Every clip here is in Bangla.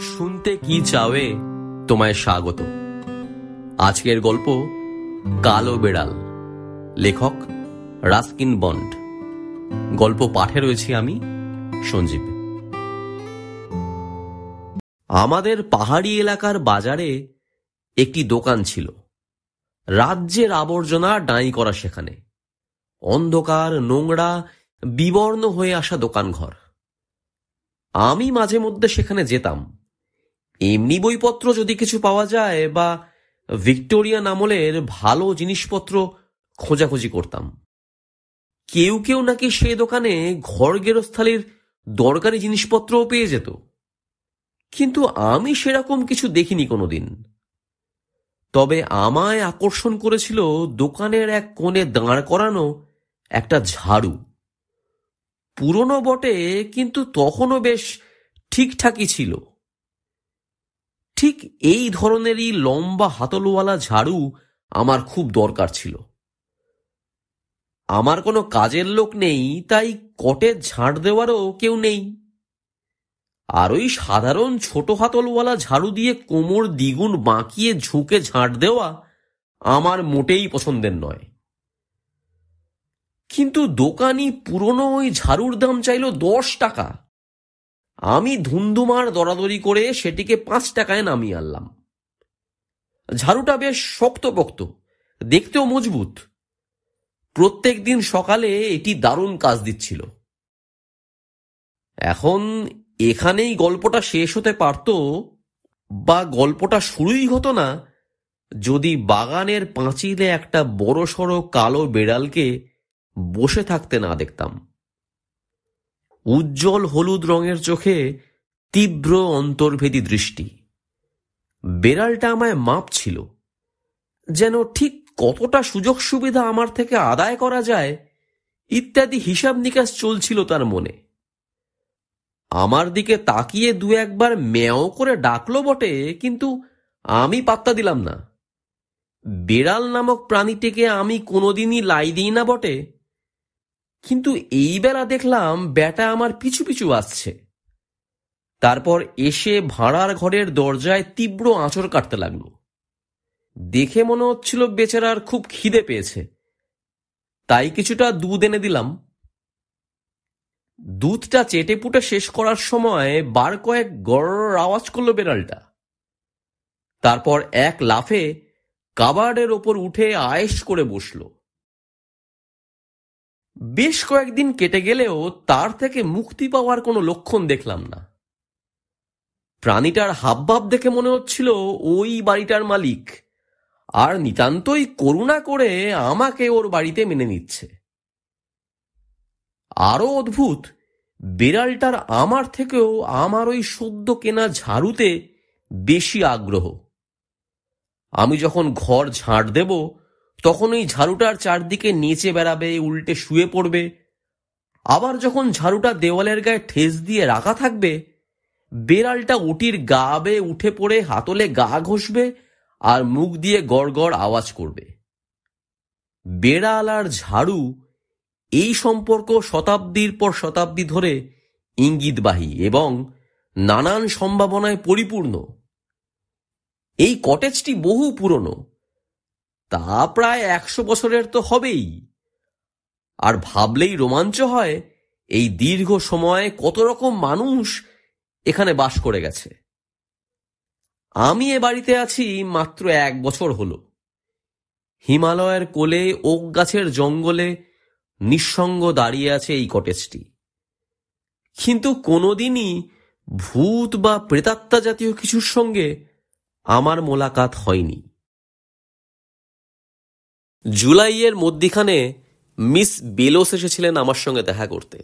শুনতে কি চাওয়ে তোমায় স্বাগত। আজকের গল্প কালো বেড়াল, লেখক রাস্কিন বন্ড। গল্প পাঠে রয়েছি আমি, সঞ্জীব। আমাদের পাহাড়ি এলাকার বাজারে একটি দোকান ছিল। রাজ্যের আবর্জনা ডাঁই করা সেখানে, অন্ধকার, নোংরা, বিবর্ণ হয়ে আসা দোকানঘর। আমি মাঝে মধ্যে সেখানে যেতাম। এমনি বইপত্র যদি কিছু পাওয়া যায় বা ভিক্টোরিয়ান আমলের ভালো জিনিসপত্র খোঁজাখুঁজি করতাম। কেউ কেউ নাকি সে দোকানে ঘর গেরস্থালির দরকারি জিনিসপত্রও পেয়ে যেত, কিন্তু আমি সেরকম কিছু দেখিনি কোনোদিন। তবে আমায় আকর্ষণ করেছিল দোকানের এক কোণে দাঁড় করানো একটা ঝাড়ু। পুরনো বটে, কিন্তু তখনও বেশ ঠিকঠাকই ছিল। ঠিক এই ধরনেরই লম্বা হাতলওয়ালা ঝাড়ু আমার খুব দরকার ছিল। আমার কোনো কাজের লোক নেই, তাই কটেজ ঝাড় দেওয়ারও কেউ নেই। আর ওই সাধারণ ছোট হাতলওয়ালা ঝাড়ু দিয়ে কোমর দ্বিগুণ বাঁকিয়ে ঝুঁকে ঝাড় দেওয়া আমার মোটেই পছন্দের নয়। কিন্তু দোকানি পুরনো ওই ঝাড়ুর দাম চাইল 10 টাকা। আমি ধুন্ধুমার দরাদরি করে সেটিকে 5 টাকায় নামিয়ে আনলাম। ঝাড়ুটা বেশ শক্তপোক্ত, দেখতেও মজবুত। প্রত্যেক দিন সকালে এটি দারুণ কাজ দিচ্ছিল। এখন এখানেই গল্পটা শেষ হতে পারত, বা গল্পটা শুরুই হতো না, যদি বাগানের পাঁচিলে একটা বড়সড় কালো বেড়ালকে বসে থাকতে না দেখতাম। উজ্জ্বল হলুদ রঙের চোখে তীব্র অন্তর্ভেদী দৃষ্টি। বেড়ালটা আমায় মাপছিল, যেন ঠিক কতটা সুযোগ সুবিধা আমার থেকে আদায় করা যায় ইত্যাদি হিসাব নিকাশ চলছিল তার মনে। আমার দিকে তাকিয়ে দু একবার ম্যাও করে ডাকলো বটে, কিন্তু আমি পাত্তা দিলাম না। বেড়াল নামক প্রাণীটিকে আমি কোনোদিনই লাই দিই না বটে, কিন্তু এই বেলা দেখলাম ব্যাটা আমার পিছু পিছু আসছে। তারপর এসে ভাড়ার ঘরের দরজায় তীব্র আঁচড় কাটতে লাগলো। দেখে মনে হচ্ছিল বেচারার খুব খিদে পেয়েছে, তাই কিছুটা দুধ এনে দিলাম। দুধটা চেটে পুটে শেষ করার সময় বার কয়েক গড় আওয়াজ করলো বেড়ালটা। তারপর এক লাফে কাবার্ডের ওপর উঠে আয়েশ করে বসল। বেশ কয়েকদিন কেটে গেলেও তার থেকে মুক্তি পাওয়ার কোনো লক্ষণ দেখলাম না। প্রাণীটার হাবভাব দেখে মনে হচ্ছিল ওই বাড়িটার মালিক, আর নিতান্তই করুণা করে আমাকে ওর বাড়িতে মেনে নিচ্ছে। আরো অদ্ভুত, বেড়ালটার আমার থেকেও আমার ওই সদ্য কেনা ঝাড়ুতে বেশি আগ্রহ। আমি যখন ঘর ঝাড় দেব, তখন ওই ঝাড়ুটার চারদিকে নেচে বেড়াবে, উল্টে শুয়ে পড়বে। আবার যখন ঝাড়ুটা দেওয়ালের গায়ে ঠেস দিয়ে রাখা থাকবে, বেড়ালটা ওটির গা বেয়ে উঠে পড়ে হাতলে গা ঘষবে আর মুখ দিয়ে গড় গড় আওয়াজ করবে। বেড়াল আর ঝাড়ু এই সম্পর্ক শতাব্দীর পর শতাব্দী ধরে ইঙ্গিতবাহী এবং নানান সম্ভাবনায় পরিপূর্ণ। এই কটেজটি বহু পুরনো, তা প্রায় 100 বছরের তো হবেই। আর ভাবলেই রোমাঞ্চ হয় এই দীর্ঘ সময়ে কত রকম মানুষ এখানে বাস করে গেছে। আমি এ বাড়িতে আছি মাত্র 1 বছর হলো। হিমালয়ের কোলে ওক গাছের জঙ্গলে নিঃসঙ্গ দাঁড়িয়ে আছে এই কটেজটি, কিন্তু কোনোদিনই ভূত বা প্রেতাত্মা জাতীয় কিছুর সঙ্গে আমার মোলাকাত হয়নি। জুলাইয়ের মধ্যিখানে মিস বেলোস এসেছিলেন আমার সঙ্গে দেখা করতে।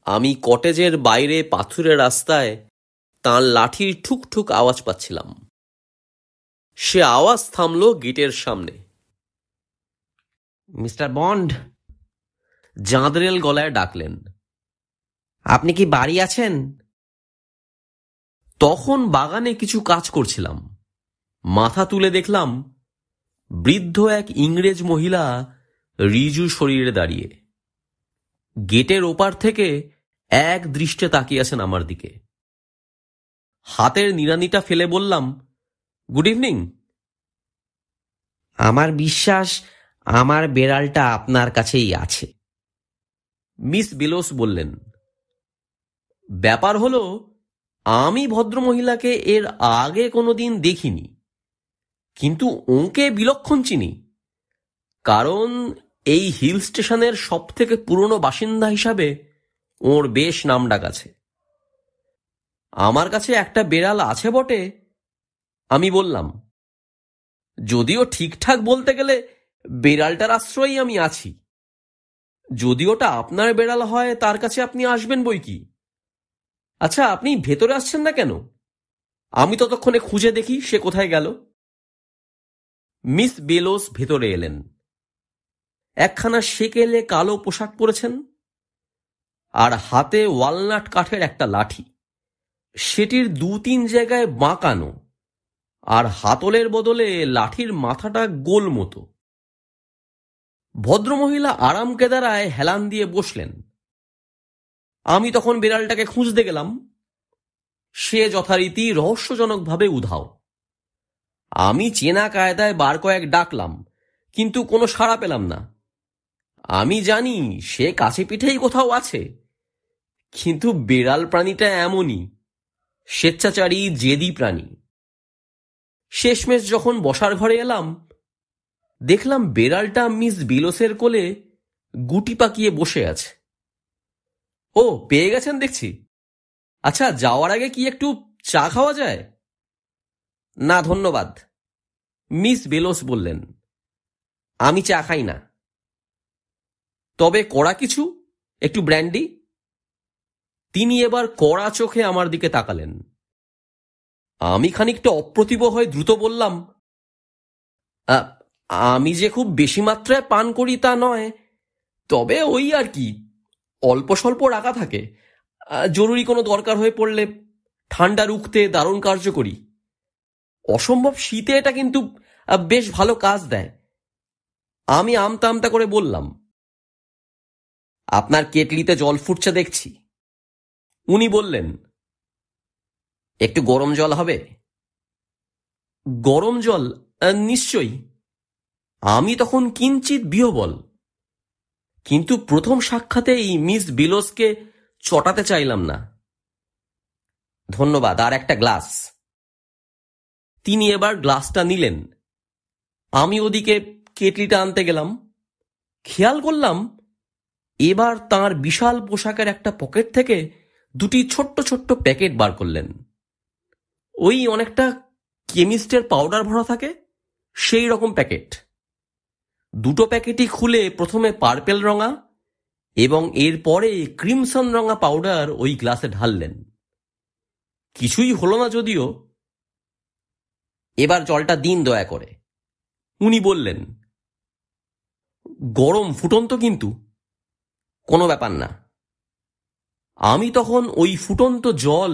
আমি কটেজের বাইরে পাথুরে রাস্তায় তাঁর লাঠির ঠুকঠুক আওয়াজ পাচ্ছিলাম। সে আওয়াজ থামল গেটের সামনে। মিস্টার বন্ড, জাঁদরেল গলায় ডাকলেন, আপনি কি বাড়ি আছেন? তখন বাগানে কিছু কাজ করছিলাম। মাথা তুলে দেখলাম বৃদ্ধ এক ইংরেজ মহিলা রিজু শরীরে দাঁড়িয়ে গেটের ওপার থেকে এক দৃষ্টে তাকিয়ে আছেন আমার দিকে। হাতের নিড়ানিটা ফেলে বললাম, গুড ইভিনিং। আমার বিশ্বাস আমার বেড়ালটা আপনার কাছেই আছে। মিস বেলোস বললেন, ব্যাপার হলো আমি ভদ্রমহিলাকে এর আগে কোনোদিন দেখিনি, কিন্তু ওঁকে বিলক্ষণ চিনি, কারণ এই হিল স্টেশনের সব থেকে পুরনো বাসিন্দা হিসাবে ওর বেশ নামডাক আছে। আমার কাছে একটা বেড়াল আছে বটে, আমি বললাম, যদিও ঠিকঠাক বলতে গেলে বেড়ালটার আশ্রয়েই আমি আছি। যদি ওটা আপনার বেড়াল হয় তার কাছে আপনি আসবেন বই কি। আচ্ছা, আপনি ভেতরে আসছেন না কেন? আমি ততক্ষণে খুঁজে দেখি সে কোথায় গেল। মিস বেলোস ভেতরে এলেন। একখানা সেকেলে কালো পোশাক পরেছেন আর হাতে ওয়ালনাট কাঠের একটা লাঠি। সেটির 2-3 জায়গায় বাঁকানো, আর হাতলের বদলে লাঠির মাথাটা গোল মতো। ভদ্রমহিলা আরাম কেদারায় হেলান দিয়ে বসলেন। আমি তখন বিড়ালটাকে খুঁজতে গেলাম। সে যথারীতি রহস্যজনকভাবে উধাও। আমি চেনা কায়দায় বার কয়েক ডাকলাম, কিন্তু কোনো সাড়া পেলাম না। আমি জানি সে কাছে পিঠেই কোথাও আছে, কিন্তু বেড়াল প্রাণীটা এমনই স্বেচ্ছাচারী, জেদি প্রাণী। শেষমেশ যখন বসার ঘরে এলাম, দেখলাম বেড়ালটা মিস বেলোসের কোলে গুটি পাকিয়ে বসে আছে। ও, পেয়ে গেছেন দেখছি। আচ্ছা, যাওয়ার আগে কি একটু চা খাওয়া যায়? না ধন্যবাদ, মিস বেলোস বললেন, আমি চা খাই না। তবে কড়া কিছু, একটু ব্র্যান্ডি? তিনি এবার কড়া চোখে আমার দিকে তাকালেন। আমি খানিকটা অপ্রতিভ হয়ে দ্রুত বললাম, আমি যে খুব বেশি মাত্রায় পান করি তা নয়, তবে ওই আর কি, অল্প স্বল্প রাখা থাকে। জরুরি কোনো দরকার হয়ে পড়লে ঠান্ডা রুখতে দারুণ কার্যকরী। অসম্ভব শীতে এটা কিন্তু বেশ ভালো কাজ দেয়। আমি আমতা আমতা করে বললাম, আপনার কেটলিতে জল ফুটছে দেখছি। উনি বললেন, একটু গরম জল হবে? গরম জল? নিশ্চয়ই। আমি তখন কিঞ্চিত বিহ্বল, কিন্তু প্রথম সাক্ষাতেই মিস বেলোসকে চটাতে চাইলাম না। ধন্যবাদ, আর একটা গ্লাস। তিনি এবার গ্লাসটা নিলেন। আমি ওদিকে কেটলিটা আনতে গেলাম। খেয়াল করলাম এবার তার বিশাল পোশাকের একটা পকেট থেকে 2টি ছোট্ট ছোট্ট প্যাকেট বার করলেন। ওই অনেকটা কেমিস্টের পাউডার ভরা থাকে সেই রকম প্যাকেট। 2টো প্যাকেটই খুলে প্রথমে পার্পেল রঙা এবং এরপরে ক্রিমসন রঙা পাউডার ওই গ্লাসে ঢাললেন। কিছুই হলো না যদিও। এবার জলটা দিন দয়া করে, উনি বললেন। গরম, ফুটন্ত কিন্তু। কোনো ব্যাপার না। আমি তখন ওই ফুটন্ত জল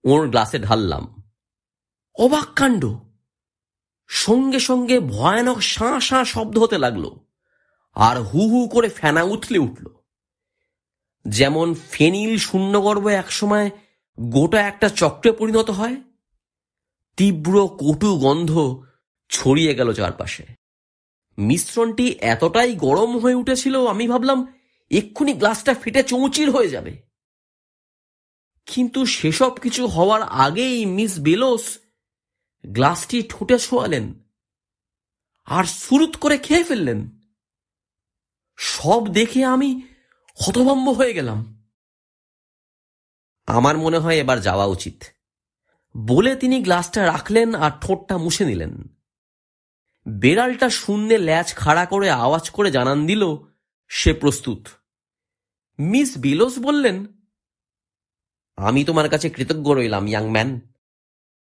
ওর গ্লাসে ঢাললাম। অবাক কাণ্ড! সঙ্গে সঙ্গে ভয়ানক শাঁ শাঁ শব্দ হতে লাগলো, আর হু হু করে ফেনা উথলে উঠল। যেমন ফেনিল শূন্যগর্ভ একসময় গোটা একটা চক্রে পরিণত হয়। তীব্র কটু গন্ধ ছড়িয়ে গেল চারপাশে। মিশ্রণটি এতটাই গরম হয়ে উঠেছিল, আমি ভাবলাম এক্ষুনি গ্লাসটা ফেটে চৌচির হয়ে যাবে। কিন্তু সেসব কিছু হওয়ার আগেই মিস বেলোস গ্লাসটি ঠোঁটে ছোঁয়ালেন আর সুরুত করে খেয়ে ফেললেন। সব দেখে আমি হতভম্ব হয়ে গেলাম। আমার মনে হয় এবার যাওয়া উচিত, বলে তিনি গ্লাসটা রাখলেন আর ঠোঁটটা মুছে নিলেন। বেড়ালটা শূন্যে ল্যাজ খাড়া করে আওয়াজ করে জানান দিল সে প্রস্তুত। মিস বেলোস বললেন, আমি তোমার কাছে কৃতজ্ঞ রইলাম, young man.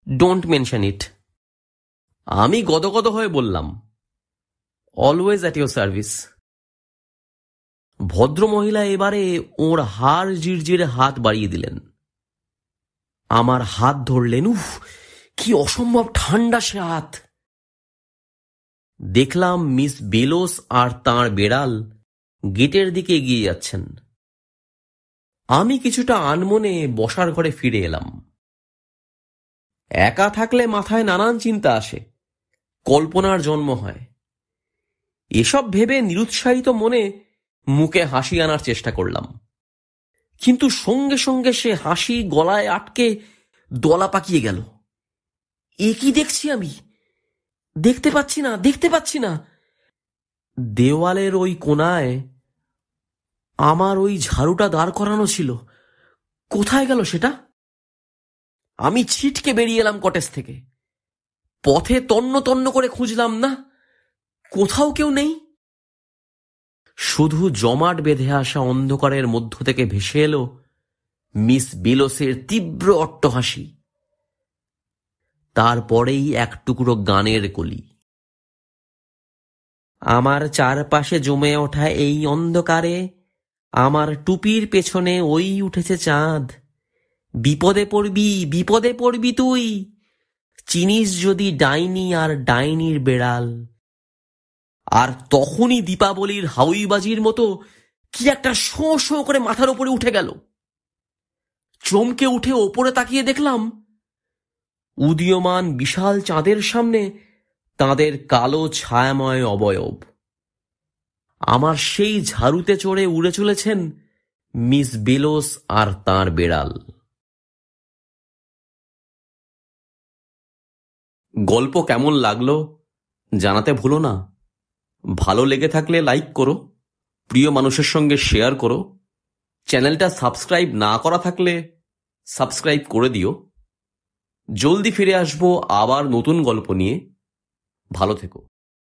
Don't mention it. আমি গদগদ হয়ে বললাম, অলওয়েজ অ্যাট ইউর সার্ভিস। ভদ্রমহিলা এবারে ওর হাড় জিরজিরে হাত বাড়িয়ে দিলেন। আমার হাত ধরলেন। উফ, কি অসম্ভব ঠান্ডা সে হাত! দেখলাম মিস বেলোস আর তাঁর বেড়াল গেটের দিকে এগিয়ে যাচ্ছেন। আমি কিছুটা আনমনে বসার ঘরে ফিরে এলাম। একা থাকলে মাথায় নানান চিন্তা আসে, কল্পনার জন্ম হয়। এসব ভেবে নিরুৎসাহিত মনে মুখে হাসি আনার চেষ্টা করলাম, কিন্তু সঙ্গে সঙ্গে সে হাসি গলায় আটকে দলা পাকিয়ে গেল। এ কি দেখছি আমি? দেখতে পাচ্ছি না। দেওয়ালের ওই কোণায় আমার ওই ঝাড়ুটা দাঁড় করানো ছিল। কোথায় গেল সেটা? আমি ছিটকে বেরিয়ে এলাম কটেজ থেকে। পথে তন্ন তন্ন করে খুঁজলাম, না, কোথাও কেউ নেই। শুধু জমাট বেঁধে আসা অন্ধকারের মধ্য থেকে ভেসে এলো মিস বিলোসের তীব্র অট্টহাসি, তারপরেই এক টুকরো গানের কলি। আমার চারপাশে জমে ওঠা এই অন্ধকারে আমার টুপির পেছনে ওই উঠেছে চাঁদ। বিপদে পড়বি তুই, চিনিস যদি ডাইনি আর ডাইনির বেড়াল। আর তখনই দীপাবলির হাউইবাজির মতো কি একটা শোঁ শোঁ করে মাথার উপরে উঠে গেল। চমকে উঠে ওপরে তাকিয়ে দেখলাম উদীয়মান বিশাল চাঁদের সামনে তাদের কালো ছায়াময় অবয়ব। আমার সেই ঝাড়ুতে চড়ে উড়ে চলেছেন মিস বেলোস আর তাঁর বেড়াল। গল্প কেমন লাগলো জানাতে ভুলো না। ভালো লেগে থাকলে লাইক করো, প্রিয় মানুষের সঙ্গে শেয়ার করো। চ্যানেলটা সাবস্ক্রাইব না করা থাকলে সাবস্ক্রাইব করে দিও। জলদি ফিরে আসবো আবার নতুন গল্প নিয়ে। ভালো থেকো।